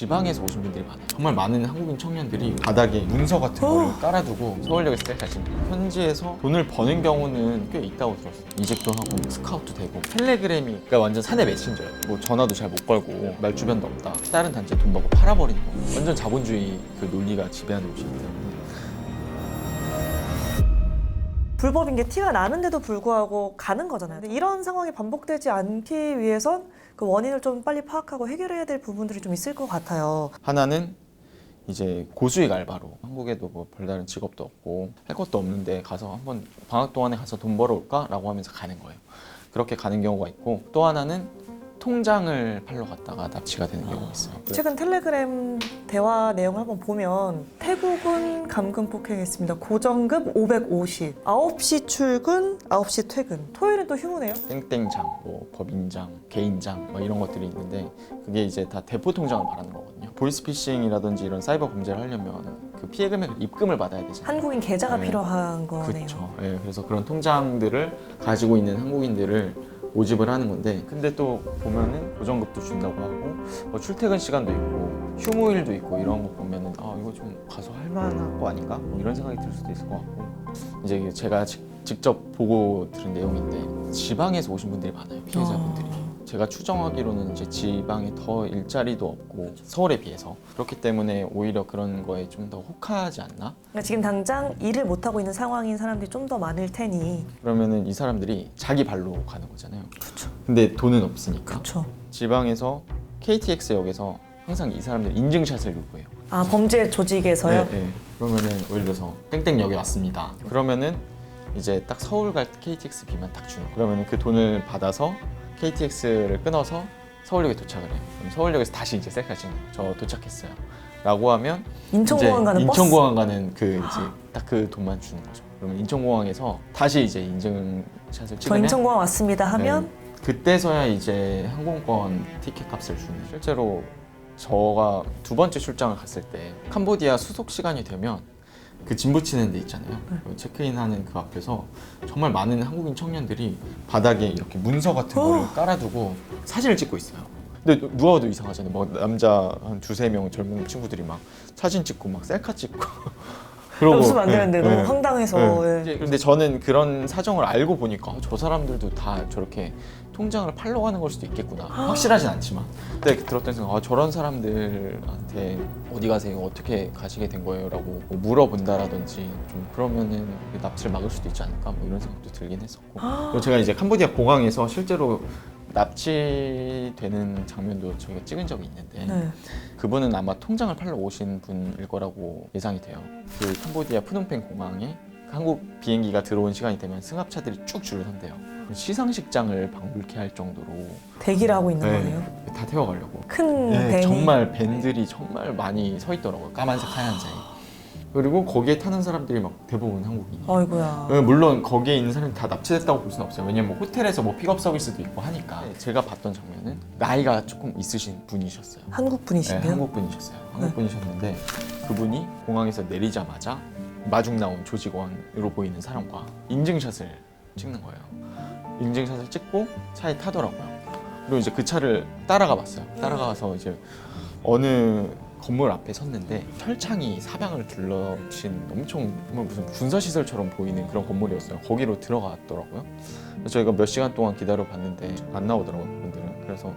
지방에서 오신 분들이 많아요. 정말 많은 한국인 청년들이 바닥에 문서 같은 거를 깔아두고 서울역에서 셀카찍는 현지에서 돈을 버는 경우는 꽤 있다고 들었어요. 이직도 하고 스카우트도 되고 텔레그램이 그러니까 완전 사내 메신저예요. 뭐 전화도 잘 못 걸고 말 주변도 없다. 다른 단체 돈 받고 팔아버리는 거. 완전 자본주의 그 논리가 지배하는 곳이기 때문에 불법인 게 티가 나는데도 불구하고 가는 거잖아요. 근데 이런 상황이 반복되지 않기 위해선 그 원인을 좀 빨리 파악하고 해결해야 될 부분들이 좀 있을 것 같아요. 하나는 이제 고수익 알바로 한국에도 뭐 별다른 직업도 없고 할 것도 없는데 가서 한번 방학 동안에 가서 돈 벌어올까? 라고 하면서 가는 거예요. 그렇게 가는 경우가 있고 또 하나는 통장을 팔러 갔다가 납치가 되는 경우가 있어요. 최근 텔레그램 대화 내용을 한번 보면 태국은 감금 폭행했습니다. 고정급 550. 9시 출근, 9시 퇴근. 토요일은 또 휴무네요. 땡땡장, 뭐 법인장, 개인장 뭐 이런 것들이 있는데 그게 이제 다 대포 통장을 말하는 거거든요. 보이스피싱이라든지 이런 사이버 범죄를 하려면 그 피해 금액을 입금을 받아야 되잖아요. 한국인 계좌가 네. 필요한 거네요. 그렇죠. 예, 그래서 그런 통장들을 가지고 있는 한국인들을 모집을 하는 건데 근데 또 보면은 고정급도 준다고 하고 뭐 출퇴근 시간도 있고 휴무일도 있고 이런 거 보면은 아 이거 좀 가서 할 만한 거 아닌가? 뭐 이런 생각이 들 수도 있을 것 같고 이제 제가 직접 보고 들은 내용인데 지방에서 오신 분들이 많아요. 피해자분들이. 제가 추정하기로는 이제 지방에 더 일자리도 없고 서울에 비해서 그렇기 때문에 오히려 그런 거에 좀 더 혹하지 않나? 그러니까 지금 당장 일을 못하고 있는 상황인 사람들이 좀 더 많을 테니. 그러면은 이 사람들이 자기 발로 가는 거잖아요. 그렇죠. 근데 돈은 없으니까. 그렇죠. 지방에서 KTX역에서 항상 이 사람들 인증샷을 요구해요. 아, 범죄 조직에서요? 네, 네. 그러면은 예를 들어서 땡땡역에 왔습니다. 그러면은 이제 딱 서울 갈 KTX 비만 딱 주는. 그러면은 그 돈을 받아서 KTX를 끊어서 서울역에 도착을 해요. 그럼 서울역에서 다시 이제 셀카 찍는 거예요. 저 도착했어요. 라고 하면 인천공항 가는 버스? 인천공항 가는 그 이제 딱 그 돈만 주는 거죠. 그러면 인천공항에서 다시 이제 인증샷을 저 찍으면 인천공항 왔습니다 하면 네, 그때서야 이제 항공권 티켓 값을 주는. 실제로 저가 두 번째 출장을 갔을 때 캄보디아 수속 시간이 되면 그 짐 붙이는 데 있잖아요. 그 체크인하는 그 앞에서 정말 많은 한국인 청년들이 바닥에 이렇게 문서 같은 거를 깔아두고 사진을 찍고 있어요. 근데 누가 봐도 이상하잖아요. 막 남자 한 두세 명 젊은 친구들이 막 사진 찍고 막 셀카 찍고 그러고 웃으면 안 되는데 너무 황당해서. 네. 이제 근데 저는 그런 사정을 알고 보니까 저 사람들도 다 저렇게 통장을 팔러 가는 걸 수도 있겠구나. 확실하진 않지만 그때 들었던 생각, 아, 저런 사람들한테 어디 가세요? 어떻게 가시게 된 거예요? 라고 뭐 물어본다라든지 좀 그러면은 납치를 막을 수도 있지 않을까? 뭐 이런 생각도 들긴 했었고 그리고 제가 이제 캄보디아 공항에서 실제로 납치되는 장면도 저희가 찍은 적이 있는데 네. 그분은 아마 통장을 팔러 오신 분일 거라고 예상이 돼요. 그 캄보디아 푸놈펜 공항에 한국 비행기가 들어온 시간이 되면 승합차들이 쭉 줄을 선대요. 시상식장을 방불케 할 정도로 대기를 하고 있는 거네요. 다 태워가려고. 큰 네, 밴이. 정말 밴들이 정말 많이 서 있더라고요. 까만색, 하얀색. 그리고 거기에 타는 사람들이 막 대부분 한국인이에요. 아이고야. 물론 거기에 있는 사람이 다 납치됐다고 볼 수는 없어요. 왜냐면 뭐 호텔에서 뭐 픽업 서비스도 있고 하니까. 제가 봤던 장면은 나이가 조금 있으신 분이셨어요. 한국 네, 분이신데요? 한국 분이셨어요. 한국 분이셨는데 그분이 공항에서 내리자마자 마중 나온 조직원으로 보이는 사람과 인증샷을 찍는 거예요. 인증샷을 찍고 차에 타더라고요. 그리고 이제 그 차를 따라가 봤어요. 따라가서 이제 어느 건물 앞에 섰는데 철창이 사방을 둘러친 엄청 무슨 군사시설처럼 보이는 그런 건물이었어요. 거기로 들어갔더라고요. 그래서 저희가 몇 시간 동안 기다려 봤는데 안 나오더라고요, 그분들은. 그래서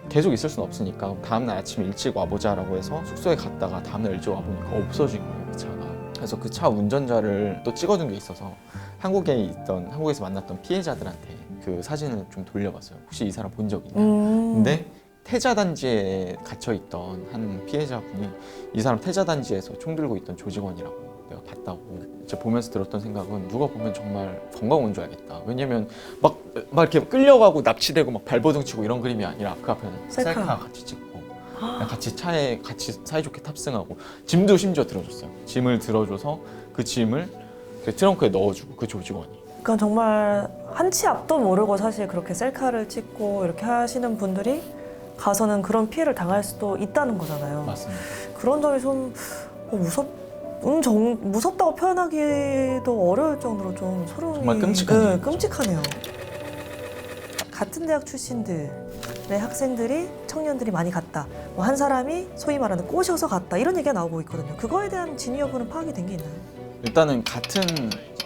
계속 있을 수는 없으니까 다음날 아침 일찍 와보자라고 해서 숙소에 갔다가 다음날 일찍 와보니까 없어진 거예요, 그 차가. 그래서 그 차 운전자를 또 찍어둔 게 있어서 한국에서 만났던 피해자들한테 그 사진을 좀 돌려봤어요. 혹시 이 사람 본 적 있냐? 근데 태자 단지에 갇혀 있던 한 피해자분이 이 사람 태자 단지에서 총 들고 있던 조직원이라고 내가 봤다고. 이제 보면서 들었던 생각은 누가 보면 정말 관광 온 줄 알겠다. 왜냐면 막 이렇게 끌려가고 납치되고 막 발버둥 치고 이런 그림이 아니라 그 앞에는 셀카 같이 찍고 그냥 같이 차에 같이 사이좋게 탑승하고 짐도 심지어 들어줬어요. 짐을 들어줘서 그 짐을 그 트렁크에 넣어주고 그 조직원이. 그러니까 정말 한치 앞도 모르고 사실 그렇게 сел카를 찍고 이렇게 하시는 분들이 가서는 그런 피해를 당할 수도 있다는 거잖아요. 맞습니다. 그런 점이 좀 무섭다고 표현하기도 어려울 정도로 좀 소름이. 정말 끔찍하네요. 네, 끔찍하네요. 같은 대학 출신들의 학생들이 청년들이 많이 갔다. 뭐 한 사람이 소위 말하는 꼬셔서 갔다. 이런 얘기가 나오고 있거든요. 그거에 대한 진위 여부는 파악이 된 게 있나요? 일단은 같은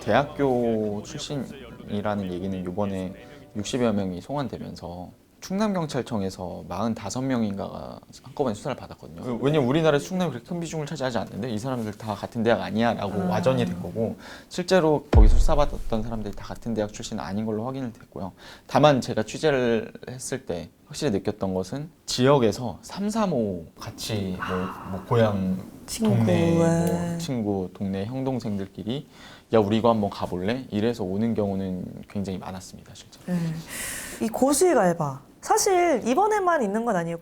대학교 출신이라는 얘기는 이번에 60여 명이 송환되면서 충남경찰청에서 45명인가가 한꺼번에 수사를 받았거든요. 왜냐면 우리나라에서 충남이 그렇게 큰 비중을 차지하지 않는데 이 사람들 다 같은 대학 아니야 라고 와전이 된 거고, 실제로 거기서 수사받았던 사람들이 다 같은 대학 출신 아닌 걸로 확인이 됐고요. 다만 제가 취재를 했을 때 확실히 느꼈던 것은 지역에서 3, 4, 5 같이 뭐 고향 동네 뭐 친구 동네 형 동생들끼리 야 우리 이거 한번 가볼래? 이래서 오는 경우는 굉장히 많았습니다, 실제. 이 고수익 알바 사실 이번에만 있는 건 아니에요.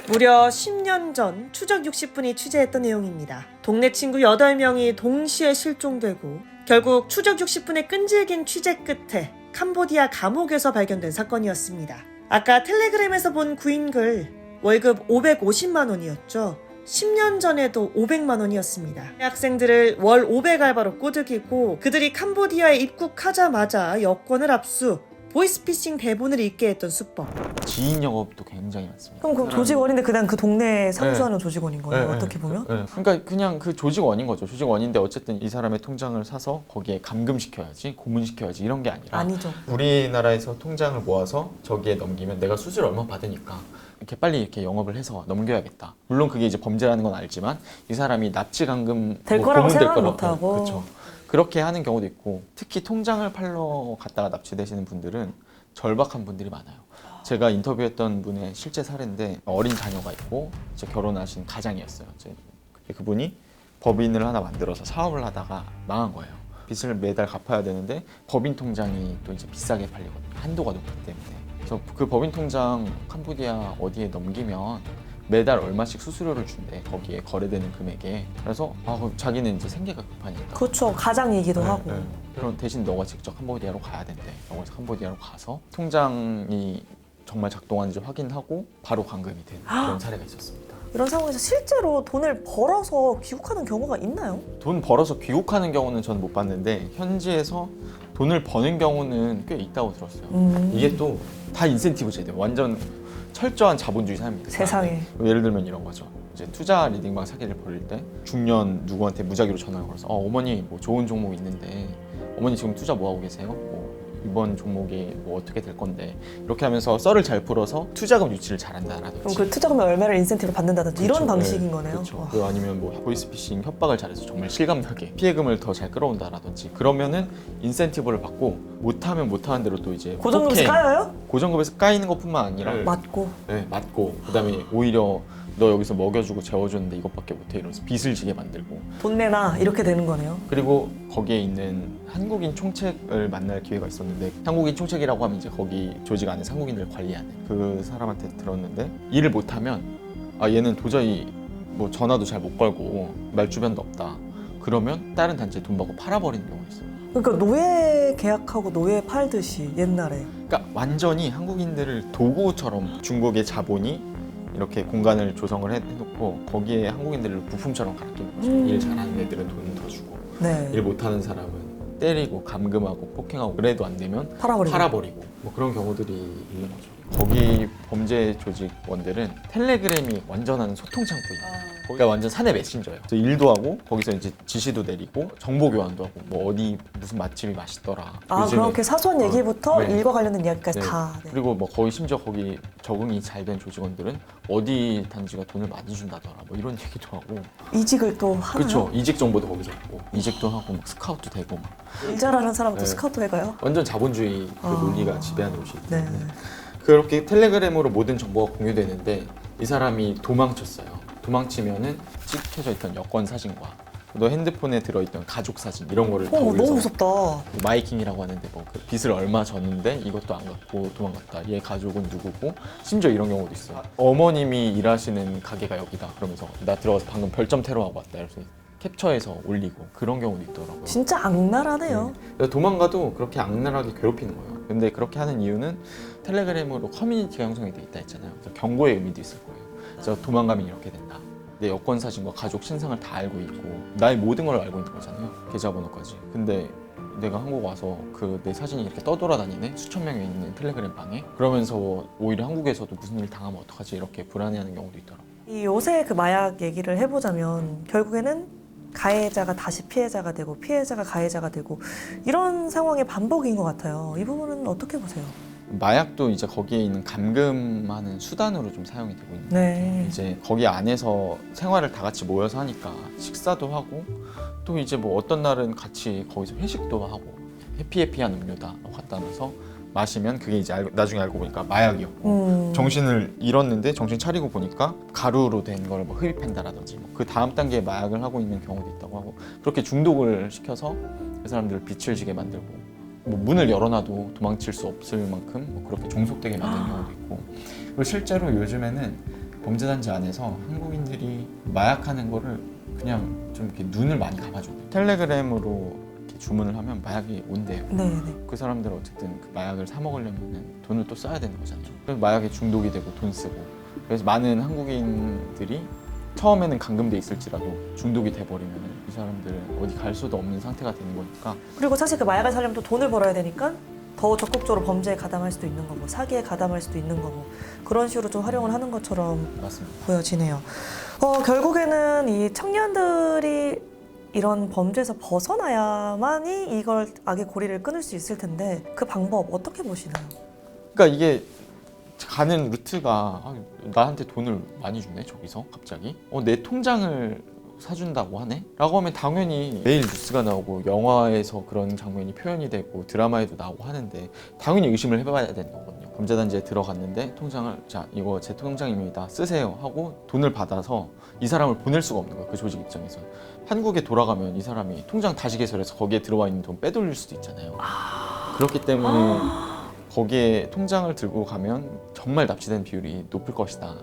무려 10년 전 추적 60분이 취재했던 내용입니다. 동네 친구 8명이 동시에 실종되고 결국 추적 60분의 끈질긴 취재 끝에 캄보디아 감옥에서 발견된 사건이었습니다. 아까 텔레그램에서 본 구인글 월급 550만 원이었죠. 10년 전에도 500만 원이었습니다. 학생들을 월 500 알바로 꼬드기고 그들이 캄보디아에 입국하자마자 여권을 압수, 보이스피싱 대본을 읽게 했던 수법. 지인 영업도 굉장히 많습니다. 그럼 그 조직원인데 그냥 그 동네에 상주하는 조직원인 거예요? 어떻게 보면? 그러니까 그냥 그 조직원인 거죠. 조직원인데 어쨌든 이 사람의 통장을 사서 거기에 감금시켜야지, 고문시켜야지 이런 게 아니라 아니죠. 우리나라에서 통장을 모아서 저기에 넘기면 내가 수수료 얼마 받으니까 이렇게 빨리 이렇게 영업을 해서 넘겨야겠다. 물론 그게 이제 범죄라는 건 알지만 이 사람이 납치 감금 될 거라고 고문될 생각 거라고. 못 하고. 그렇죠. 그렇게 하는 경우도 있고, 특히 통장을 팔러 갔다가 납치되시는 분들은 절박한 분들이 많아요. 제가 인터뷰했던 분의 실제 사례인데 어린 자녀가 있고 이제 결혼하신 가장이었어요. 그분이 법인을 하나 만들어서 사업을 하다가 망한 거예요. 빚을 매달 갚아야 되는데 법인 통장이 또 이제 비싸게 팔리거든요. 한도가 높기 때문에. 그래서 그 법인 통장 캄보디아 어디에 넘기면 매달 얼마씩 수수료를 준대, 거기에 거래되는 금액에. 그래서 그럼 자기는 이제 생계가 급하니까. 그렇죠. 가장이기도 하고. 그럼 대신 너가 직접 캄보디아로 가야 된대. 너가 캄보디아로 가서 통장이 정말 작동하는지 확인하고 바로 감금이 되는 그런 사례가 있었습니다. 이런 상황에서 실제로 돈을 벌어서 귀국하는 경우가 있나요? 돈 벌어서 귀국하는 경우는 저는 못 봤는데 현지에서 돈을 버는 경우는 꽤 있다고 들었어요. 이게 또 다 인센티브 제도, 완전 철저한 자본주의 삶입니다. 세상에. 예를 들면 이런 거죠. 이제 투자 리딩방 사기를 벌일 때 중년 누구한테 무작위로 전화를 걸어서 어머니 뭐 좋은 종목 있는데 어머니 지금 투자 뭐 하고 계세요? 뭐 이번 종목이 뭐 어떻게 될 건데, 이렇게 하면서 썰을 잘 풀어서 투자금 유치를 잘한다라든지. 그럼 그 투자금의 얼마를 인센티브를 받는다든지 그렇죠. 이런 방식인 거네요. 그렇죠. 그 아니면 뭐 보이스피싱 협박을 잘해서 정말 실감나게 피해금을 더 잘 끌어온다라든지, 그러면은 인센티브를 받고 못하면 못하는 대로 또 이제 고정금에서 까여요? 고정금에서 까이는 것뿐만 아니라 맞고. 네, 맞고 그다음에 오히려 너 여기서 먹여주고 재워줬는데 이것밖에 못해 이러면서 빚을 지게 만들고, 돈 내놔 이렇게 되는 거네요. 그리고 거기에 있는 한국인 총책을 만날 기회가 있었는데, 한국인 총책이라고 하면 이제 거기 조직 안에 한국인들을 관리하는 그 사람한테 들었는데, 일을 못하면 얘는 도저히 뭐 전화도 잘 못 걸고 말 주변도 없다, 그러면 다른 단체에 돈 받고 팔아버리는 경우가 있어요. 그러니까 노예 계약하고 노예 팔듯이 옛날에. 그러니까 완전히 한국인들을 도구처럼 중국의 자본이 이렇게 공간을 조성을 해놓고 거기에 한국인들을 부품처럼 갈아끼는 거죠. 일 잘하는 애들은 돈 더 주고, 네. 일 못하는 사람은 때리고 감금하고 폭행하고, 그래도 안 되면 팔아버리고 뭐 그런 경우들이 있는 거죠. 거기 범죄 조직원들은 텔레그램이 완전한 소통 창구예요. 거기가 완전 사내 메신저예요. 그래서 일도 하고 거기서 이제 지시도 내리고 정보 교환도 하고, 뭐 어디 무슨 맛집이 맛있더라. 요즘에 그렇게 사소한 얘기부터 네. 일과 관련된 이야기까지 네. 다. 네. 그리고 뭐 거의 심지어 거기 적응이 잘 된 조직원들은 어디 단지가 돈을 많이 준다더라, 뭐 이런 얘기도 하고. 이직을 또 하나요? 그렇죠. 이직 정보도 거기서 있고, 이직도 하고 막 스카우트 되고 막. 일 잘하는 사람도 네. 스카우트 해가요? 완전 자본주의 그 논리가 지배하는 곳이 있기 네. 때문에. 그렇게 텔레그램으로 모든 정보가 공유되는데 이 사람이 도망쳤어요. 도망치면은 찍혀져 있던 여권 사진과 또 핸드폰에 들어있던 가족 사진 이런 거를 다 올려서, 너무 무섭다. 마이킹이라고 하는데 뭐 그 빚을 얼마 졌는데 이것도 안 갚고 도망갔다, 얘 가족은 누구고, 심지어 이런 경우도 있어요. 어머님이 일하시는 가게가 여기다 그러면서 나 들어가서 방금 별점 테러하고 왔다 이러면서 캡처해서 올리고, 그런 경우도 있더라고요. 진짜 악랄하네요. 그래서 도망가도 그렇게 악랄하게 괴롭히는 거예요. 근데 그렇게 하는 이유는 텔레그램으로 커뮤니티가 형성이 돼 있다 했잖아요. 그래서 경고의 의미도 있을 거예요. 그래서 도망가면 이렇게 된다. 내 여권 사진과 가족 신상을 다 알고 있고 나의 모든 걸 알고 있는 거잖아요. 계좌번호까지. 근데 내가 한국 와서 그 내 사진이 이렇게 떠돌아다니네 수천 명이 있는 텔레그램 방에 그러면서 오히려 한국에서도 무슨 일 당하면 어떡하지 이렇게 불안해하는 경우도 있더라고요. 이 요새 그 마약 얘기를 해보자면 결국에는 가해자가 다시 피해자가 되고 피해자가 가해자가 되고 이런 상황의 반복인 것 같아요. 이 부분은 어떻게 보세요? 마약도 이제 거기에 있는 감금하는 수단으로 좀 사용이 되고 있는 네. 이제 거기 안에서 생활을 다 같이 모여서 하니까 식사도 하고 또 이제 뭐 어떤 날은 같이 거기서 회식도 하고 해피해피한 음료다 갖다 놔서 마시면 그게 이제 나중에 알고 보니까 마약이었고 정신을 잃었는데 정신 차리고 보니까 가루로 된 걸 뭐 흡입한다라든지 뭐 그 다음 단계의 마약을 하고 있는 경우도 있다고 하고 그렇게 중독을 시켜서 그 사람들을 빛을 지게 만들고 뭐 문을 열어놔도 도망칠 수 없을 만큼 뭐 그렇게 종속되게 만드는 경우도 있고 그리고 실제로 요즘에는 범죄단지 안에서 한국인들이 마약하는 거를 그냥 좀 이렇게 눈을 많이 감아줘요. 텔레그램으로 이렇게 주문을 하면 마약이 온대요. 네네. 그 사람들은 어쨌든 그 마약을 사 먹으려면 돈을 또 써야 되는 거잖아요. 그래서 마약에 중독이 되고 돈 쓰고 그래서 많은 한국인들이 처음에는 감금돼 있을지라도 중독이 돼버리면 이 사람들은 어디 갈 수도 없는 상태가 되는 거니까 그리고 사실 그 마약을 사려면 또 돈을 벌어야 되니까 더 적극적으로 범죄에 가담할 수도 있는 거고 사기에 가담할 수도 있는 거고 그런 식으로 좀 활용을 하는 것처럼 맞습니다. 보여지네요. 결국에는 이 청년들이 이런 범죄에서 벗어나야만이 이걸 악의 고리를 끊을 수 있을 텐데 그 방법 어떻게 보시나요? 그러니까 이게 가는 루트가 나한테 돈을 많이 주네 저기서 갑자기 내 통장을 사준다고 하네? 라고 하면 당연히 매일 뉴스가 나오고 영화에서 그런 장면이 표현이 되고 드라마에도 나오고 하는데 당연히 의심을 해봐야 되는 거거든요. 범죄단지에 들어갔는데 통장을 자 이거 제 통장입니다 쓰세요 하고 돈을 받아서 이 사람을 보낼 수가 없는 거예요. 그 조직 입장에서 한국에 돌아가면 이 사람이 통장 다시 개설해서 거기에 들어와 있는 돈 빼돌릴 수도 있잖아요. 그렇기 때문에 거기에 통장을 들고 가면 정말 납치된 비율이 높을 것이다.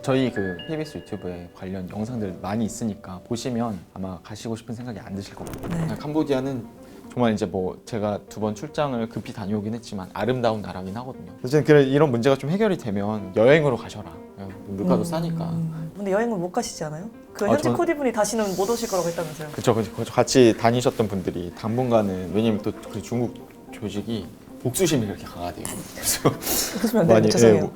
저희 그 KBS 유튜브에 관련 영상들 많이 있으니까 보시면 아마 가시고 싶은 생각이 안 드실 것 같아요. 네. 캄보디아는 정말 이제 뭐 제가 2번 출장을 급히 다녀오긴 했지만 아름다운 나라긴 하거든요. 그래서 이런 문제가 좀 해결이 되면 여행으로 가셔라. 물가도 싸니까. 근데 여행을 못 가시지 않아요? 그 아, 현지 전- 코디분이 다시는 못 오실 거라고 했다면서요? 그쵸. 같이 다니셨던 분들이 당분간은 왜냐면 또 그 중국 조직이 복수심이 그렇게 강하대요. 그래서 그러시면 안 돼요. 죄송해요.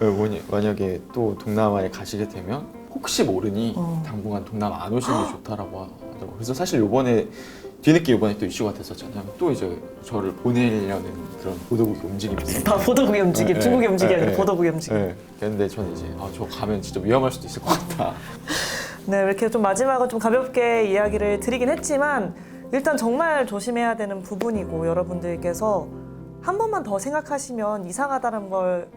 만약에 또 동남아에 가시게 되면 혹시 모르니 어. 당분간 동남아 안 오시는 게 좋다라고 하더라고요. 그래서 사실 요번에 뒤늦게 이번에 또 이슈가 됐었잖아요. 또 이제 저를 보내려는 그런 보도국의 움직임이 있어요. 다 보도국의 움직임, 네, 중국의 네, 움직임이 네, 아니라 네. 보도국의 움직임. 네. 근데 저는 이제 저 가면 진짜 위험할 수도 있을 것 같다. 네, 이렇게 좀 마지막으로 좀 가볍게 이야기를 드리긴 했지만 일단 정말 조심해야 되는 부분이고 여러분들께서 한 번만 더 생각하시면 이상하다는 걸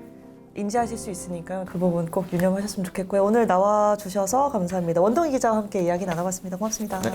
인지하실 수 있으니까요. 그 부분 꼭 유념하셨으면 좋겠고요. 오늘 나와주셔서 감사합니다. 원동희 기자와 함께 이야기 나눠봤습니다. 고맙습니다. 네.